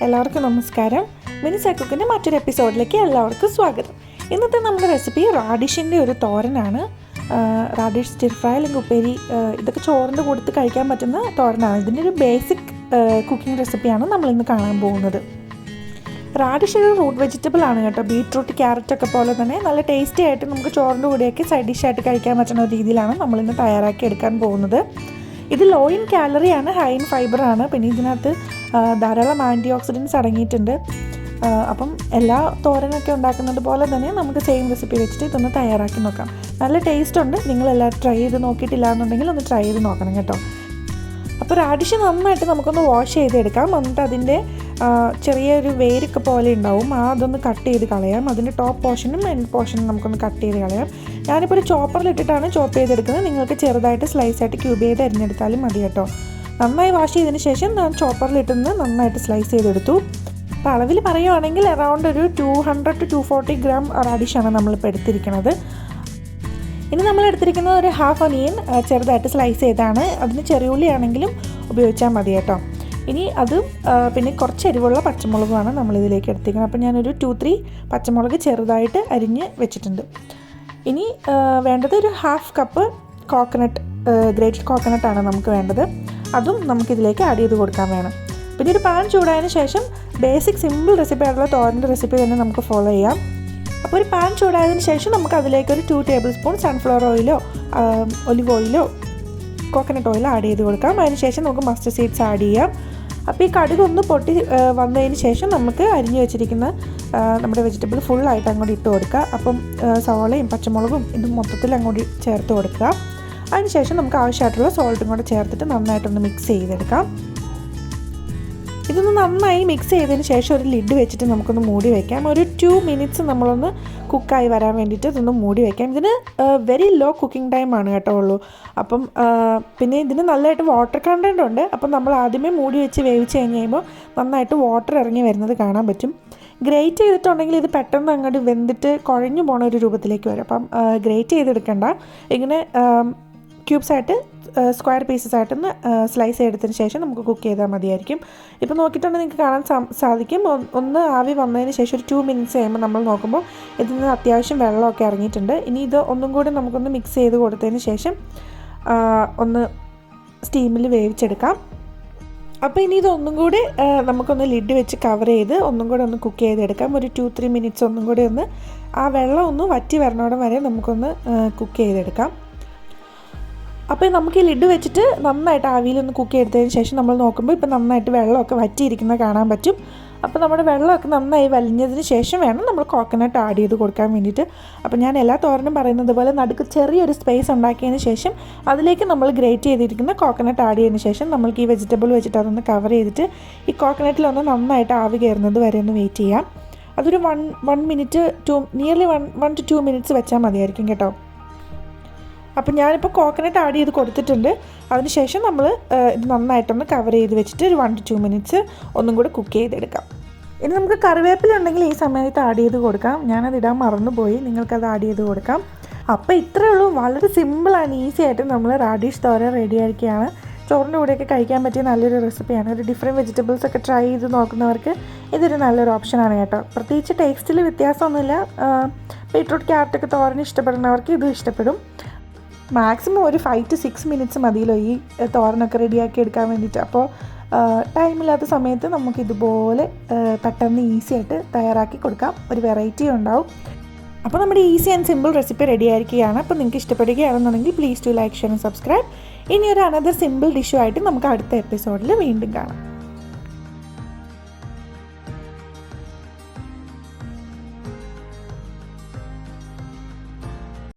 എല്ലാവർക്കും നമസ്കാരം. മിനിസ് കുക്കിൻ്റെ മറ്റൊരു എപ്പിസോഡിലേക്ക് എല്ലാവർക്കും സ്വാഗതം. ഇന്നത്തെ നമ്മുടെ റെസിപ്പി റാഡിഷിൻ്റെ ഒരു തോരനാണ്. റാഡിഷ് സ്റ്റിർ ഫ്രൈ അല്ലെങ്കിൽ ഉപ്പേരി, ഇതൊക്കെ ചോറിൻ്റെ കൊടുത്ത് കഴിക്കാൻ പറ്റുന്ന തോരനാണ്. ഇതിൻ്റെ ഒരു ബേസിക് കുക്കിംഗ് റെസിപ്പിയാണ് നമ്മളിന്ന് കാണാൻ പോകുന്നത്. റാഡിഷ് ഒരു റൂട്ട് വെജിറ്റബിൾ ആണ് കേട്ടോ. ബീട്രൂട്ട്, ക്യാരറ്റ് ഒക്കെ പോലെ തന്നെ നല്ല ടേസ്റ്റി ആയിട്ട് നമുക്ക് ചോറിൻ്റെ കൂടെയൊക്കെ സൈഡ് ഡിഷായിട്ട് കഴിക്കാൻ പറ്റുന്ന രീതിയിലാണ് നമ്മളിന്ന് തയ്യാറാക്കി എടുക്കാൻ പോകുന്നത്. ഇത് ലോ ഇൻ കാലറിയാണ്, ഹൈ ഇൻ ഫൈബറാണ്. പിന്നെ ഇതിനകത്ത് ധാരാളം ആൻറ്റി ഓക്സിഡൻറ്റ്സ് അടങ്ങിയിട്ടുണ്ട്. അപ്പം എല്ലാ തോരനൊക്കെ ഉണ്ടാക്കുന്നത് പോലെ തന്നെ നമുക്ക് സെയിം റെസിപ്പി വെച്ചിട്ട് ഇതൊന്ന് തയ്യാറാക്കി നോക്കാം. നല്ല ടേസ്റ്റ് ഉണ്ട്. നിങ്ങളെല്ലാവരും ട്രൈ ചെയ്ത് നോക്കിയിട്ടില്ല എന്നുണ്ടെങ്കിൽ ഒന്ന് ട്രൈ ചെയ്ത് നോക്കണം കേട്ടോ. അപ്പോൾ റാഡിഷ് നന്നായിട്ട് നമുക്കൊന്ന് വാഷ് ചെയ്തെടുക്കാം. എന്നിട്ട് അതിൻ്റെ ചെറിയൊരു വേരൊക്കെ പോലെ ഉണ്ടാവും, അതൊന്ന് കട്ട് ചെയ്ത് കളയാം. അതിൻ്റെ ടോപ്പ് പോർഷനും എൻഡ് പോർഷനും നമുക്കൊന്ന് കട്ട് ചെയ്ത് കളയാം. ഞാനിപ്പോൾ ഒരു ചോപ്പറിലിട്ടിട്ടാണ് ചോപ്പ് ചെയ്തെടുക്കുന്നത്. നിങ്ങൾക്ക് ചെറുതായിട്ട് സ്ലൈസായിട്ട് ക്യൂബ് ചെയ്ത് അരിഞ്ഞെടുത്താലും മതി കേട്ടോ. നന്നായി വാഷ് ചെയ്തതിന് ശേഷം ഞാൻ ചോപ്പറിലിട്ടൊന്ന് നന്നായിട്ട് സ്ലൈസ് ചെയ്തെടുത്തു. അപ്പോൾ അളവിൽ പറയുവാണെങ്കിൽ അറൗണ്ട് ഒരു 200 to 240 ഗ്രാം റാഡിഷാണ് നമ്മളിപ്പോൾ എടുത്തിരിക്കുന്നത്. ഇനി നമ്മൾ എടുത്തിരിക്കുന്നത് ഒരു ഹാഫ് ഒനിയൻ ചെറുതായിട്ട് സ്ലൈസ് ചെയ്താണ്. അതിന് ചെറിയുള്ളി ആണെങ്കിലും ഉപയോഗിച്ചാൽ മതി കേട്ടോ. ഇനി അതും പിന്നെ കുറച്ച് എരിവുള്ള പച്ചമുളകുമാണ് നമ്മളിതിലേക്ക് എടുത്തിരിക്കുന്നത്. അപ്പോൾ ഞാനൊരു 2-3 പച്ചമുളക് ചെറുതായിട്ട് അരിഞ്ഞ് വെച്ചിട്ടുണ്ട്. ഇനി വേണ്ടത് ഒരു ഹാഫ് കപ്പ് കോക്കനട്ട്, ഗ്രേറ്റഡ് കോക്കനട്ടാണ് നമുക്ക് വേണ്ടത്. അതും നമുക്കിതിലേക്ക് ആഡ് ചെയ്ത് കൊടുക്കാൻ വേണം. പിന്നെ ഒരു പാൻ ചൂടായതിന് ശേഷം ബേസിക് സിമ്പിൾ റെസിപ്പി ആയിട്ടുള്ള തോരൻ്റെ റെസിപ്പി തന്നെ നമുക്ക് ഫോളോ ചെയ്യാം. അപ്പോൾ ഒരു പാൻ ചൂടായതിന് ശേഷം നമുക്ക് അതിലേക്ക് ഒരു 2 ടേബിൾ സ്പൂൺ സൺഫ്ലവർ ഓയിലോ ഒലിവ് ഓയിലോ കോക്കനട്ട് ഓയിലോ ആഡ് ചെയ്ത് കൊടുക്കാം. അതിന് ശേഷം നമുക്ക് മസ്റ്റർഡ് സീഡ്സ് ആഡ് ചെയ്യാം. അപ്പോൾ ഈ കടുക് ഒന്ന് പൊട്ടി വന്നതിന് ശേഷം നമുക്ക് അരിഞ്ഞു വെച്ചിരിക്കുന്ന നമ്മുടെ വെജിറ്റബിൾ ഫുള്ളായിട്ട് അങ്ങോട്ട് ഇട്ട് കൊടുക്കുക. അപ്പം സവാളയും പച്ചമുളകും ഇതും മൊത്തത്തിൽ അങ്ങോട്ട് ചേർത്ത് കൊടുക്കുക. അതിന് ശേഷം നമുക്ക് ആവശ്യമായിട്ടുള്ള സോൾട്ടും കൂടെ ചേർത്തിട്ട് നന്നായിട്ടൊന്ന് മിക്സ് ചെയ്തെടുക്കാം. ഇതൊന്ന് നന്നായി മിക്സ് ചെയ്തതിന് ശേഷം ഒരു ലിഡ് വെച്ചിട്ട് നമുക്കൊന്ന് മൂടി വയ്ക്കാം. ഒരു 2 മിനിറ്റ്സ് നമ്മളൊന്ന് കുക്കായി വരാൻ വേണ്ടിയിട്ട് ഇതൊന്ന് മൂടി വയ്ക്കാം. ഇതിന് വെരി ലോ കുക്കിംഗ് ടൈമാണ് കേട്ടോ ഉള്ളൂ. അപ്പം പിന്നെ ഇതിന് നല്ലതായിട്ട് വാട്ടർ കണ്ടൻറ് ഉണ്ട്. അപ്പം നമ്മൾ ആദ്യമേ മൂടി വെച്ച് വേവിച്ച് കഴിഞ്ഞ് കഴിയുമ്പോൾ നന്നായിട്ട് വാട്ടർ ഇറങ്ങി വരുന്നത് കാണാൻ പറ്റും. ഗ്രേറ്റ് ചെയ്തിട്ടുണ്ടെങ്കിൽ ഇത് പെട്ടെന്ന് അങ്ങോട്ട് വെന്തിട്ട് കുഴഞ്ഞു പോണ ഒരു രൂപത്തിലേക്ക് വരും. അപ്പം ഗ്രേറ്റ് ചെയ്തെടുക്കണ്ട. ഇങ്ങനെ ക്യൂബ്സായിട്ട് സ്ക്വയർ പീസസ് ആയിട്ടൊന്ന് സ്ലൈസ് ചെയ്തെടുത്തതിന് ശേഷം നമുക്ക് കുക്ക് ചെയ്താൽ മതിയായിരിക്കും. ഇപ്പോൾ നോക്കിയിട്ടുണ്ടെങ്കിൽ നിങ്ങൾക്ക് കാണാൻ സാധിക്കും. ഒന്ന് ആവി വന്നതിന് ശേഷം ഒരു 2 മിനിറ്റ്സ് കഴിയുമ്പോൾ നമ്മൾ നോക്കുമ്പോൾ ഇതിൽ നിന്ന് അത്യാവശ്യം വെള്ളമൊക്കെ ഇറങ്ങിയിട്ടുണ്ട്. ഇനി ഇത് ഒന്നും കൂടി നമുക്കൊന്ന് മിക്സ് ചെയ്ത് കൊടുത്തതിന് ശേഷം ഒന്ന് സ്റ്റീമിൽ വേവിച്ചെടുക്കാം. അപ്പോൾ ഇനി ഇതൊന്നും കൂടി നമുക്കൊന്ന് ലിഡ് വെച്ച് കവർ ചെയ്ത് ഒന്നും കൂടി ഒന്ന് കുക്ക് ചെയ്തെടുക്കാം. ഒരു 2-3 മിനിറ്റ്സ് ഒന്നും കൂടി ഒന്ന് ആ വെള്ളം ഒന്ന് വറ്റി വരണോടം വരെ നമുക്കൊന്ന് കുക്ക് ചെയ്തെടുക്കാം. അപ്പോൾ നമുക്ക് ഈ ലിഡ് വെച്ചിട്ട് നന്നായിട്ട് ആവിയിലൊന്ന് കുക്ക് ചെയ്തതിന് ശേഷം നമ്മൾ നോക്കുമ്പോൾ ഇപ്പോൾ നന്നായിട്ട് വെള്ളമൊക്കെ വറ്റിയിരിക്കുന്നത് കാണാൻ പറ്റും. അപ്പോൾ നമ്മുടെ വെള്ളമൊക്കെ നന്നായി വലിഞ്ഞതിന് ശേഷം വേണം നമ്മൾ കോക്കനട്ട് ആഡ് ചെയ്ത് കൊടുക്കാൻ വേണ്ടിയിട്ട്. അപ്പോൾ ഞാൻ എല്ലാ തോരനും പറയുന്നത് പോലെ നടുക്ക് ചെറിയൊരു സ്പേസ് ഉണ്ടാക്കിയതിന് ശേഷം അതിലേക്ക് നമ്മൾ ഗ്രേറ്റ് ചെയ്തിരിക്കുന്ന കോക്കനട്ട് ആഡ് ചെയ്തതിന് ശേഷം നമ്മൾക്ക് ഈ വെജിറ്റബിൾ വെച്ചിട്ട് അതൊന്ന് കവർ ചെയ്തിട്ട് ഈ കോക്കനട്ടിലൊന്ന് നന്നായിട്ട് ആവി കയറുന്നത് വരെ ഒന്ന് വെയിറ്റ് ചെയ്യാം. അതൊരു 1 മിനിറ്റ് നിയർലി 1 to 2 മിനിറ്റ്സ് വെച്ചാൽ മതിയായിരിക്കും കേട്ടോ. അപ്പോൾ ഞാനിപ്പോൾ കോക്കനട്ട് ആഡ് ചെയ്ത് കൊടുത്തിട്ടുണ്ട്. അതിനുശേഷം നമ്മൾ ഇത് നന്നായിട്ടൊന്ന് കവർ ചെയ്ത് വെച്ചിട്ട് ഒരു 1 to 2 മിനിറ്റ്സ് ഒന്നും കൂടി കുക്ക് ചെയ്തെടുക്കാം. ഇനി നമുക്ക് കറിവേപ്പില ഉണ്ടെങ്കിൽ ഈ സമയത്ത് ആഡ് ചെയ്ത് കൊടുക്കാം. ഞാനത് ഇടാൻ മറന്നുപോയി. നിങ്ങൾക്കത് ആഡ് ചെയ്ത് കൊടുക്കാം. അപ്പോൾ ഇത്രയേ ഉള്ളൂ. വളരെ സിമ്പിളാണ്, ഈസി ആയിട്ട് നമ്മൾ റാഡിഷ് തോരൻ റെഡി ആയിരിക്കുകയാണ്. ചോറിൻ്റെ കൂടെയൊക്കെ കഴിക്കാൻ പറ്റിയ നല്ലൊരു റെസിപ്പിയാണ്. ഒരു ഡിഫറെൻറ്റ് വെജിറ്റബിൾസ് ഒക്കെ ട്രൈ ചെയ്ത് നോക്കുന്നവർക്ക് ഇതൊരു നല്ലൊരു ഓപ്ഷനാണ് കേട്ടോ. പ്രത്യേകിച്ച് ടേസ്റ്റിൽ വ്യത്യാസമൊന്നുമില്ല. ബീട്രൂട്ട്, ക്യാരറ്റൊക്കെ തോരൻ ഇഷ്ടപ്പെടുന്നവർക്ക് ഇതും ഇഷ്ടപ്പെടും. മാക്സിമം ഒരു 5 to 6 മിനിറ്റ്സ് മതിയല്ലോ ഈ തോരനൊക്കെ റെഡിയാക്കി എടുക്കാൻ വേണ്ടിയിട്ട്. അപ്പോൾ ടൈമില്ലാത്ത സമയത്ത് നമുക്കിതുപോലെ പെട്ടെന്ന് ഈസി ആയിട്ട് തയ്യാറാക്കി കൊടുക്കാം. ഒരു വെറൈറ്റി ഉണ്ടാവും. അപ്പോൾ നമ്മുടെ easy and simple recipe ready ആയിരിക്കുകയാണ്. അപ്പോൾ നിങ്ങൾക്ക് ഇഷ്ടപ്പെടുകയാണെന്നുണ്ടെങ്കിൽ please to like, share and subscribe. ഇനി ഒരു അനദർ സിമ്പിൾ ഡിഷുമായിട്ട് നമുക്ക് അടുത്ത എപ്പിസോഡിൽ വീണ്ടും കാണാം.